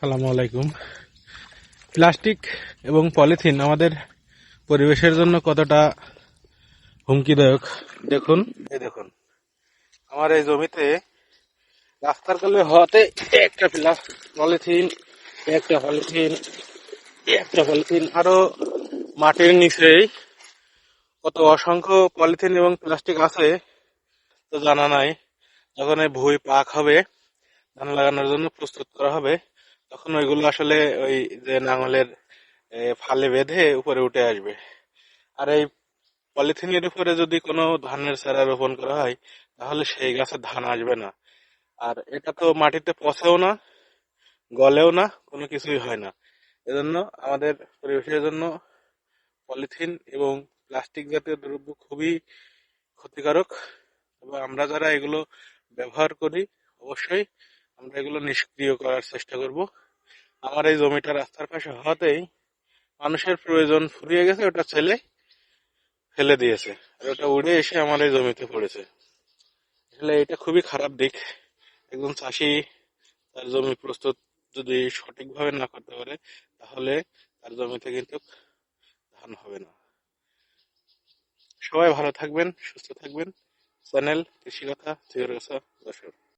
আসসালামু আলাইকুম। প্লাস্টিক এবং পলিথিন আমাদের পরিবেশের জন্য কতটা হুমকিদায়ক দেখুন। দেখুন, আমার এই জমিতে রাস্তার কোলে হওয়াতে একটা পলিথিন একটা পলিথিন একটা পলিথিন আরো মাটির নিচেই কত অসংখ্য পলিথিন এবং প্লাস্টিক আছে তো জানা নাই। যখন এই ভুঁই পাক হবে, ধান লাগানোর জন্য প্রস্তুত করা হবে, তখন ওইগুলো আসলে ওই যে নাঙলের ফালে বেঁধে উপরে উঠে আসবে। আর এই পলিথিনের উপরে যদি কোনো ধানের চারা রোপণ করা হয়, তাহলে সেই গাছে ধান আসবে না। আর এটা তো মাটিতে পচেও না, গলেও না, কোনো কিছুই হয় না। এজন্য আমাদের পরিবেশের জন্য পলিথিন এবং প্লাস্টিক জাতীয় দ্রব্য খুবই ক্ষতিকারক। তবে আমরা যারা এগুলো ব্যবহার করি, অবশ্যই আমরা এগুলো নিষ্ক্রিয় করার চেষ্টা করব। আমার এই জমিটা রাস্তার পাশে হওয়াতেই মানুষের প্রয়োজন ফুরিয়ে গেছে, ওটা ছেলে ফেলে দিয়েছে আর ওটা উড়ে এসে আমার এই জমিতে পড়েছে। আসলে এটা খুবই খারাপ দিক। একজন চাষি তার জমি প্রস্তুত যদি সঠিকভাবে না করতে পারে, তাহলে তার জমিতে কিন্তু ধান হবে না। সবাই ভালো থাকবেন, সুস্থ থাকবেন। চ্যানেল কৃষি কথা দর্শক।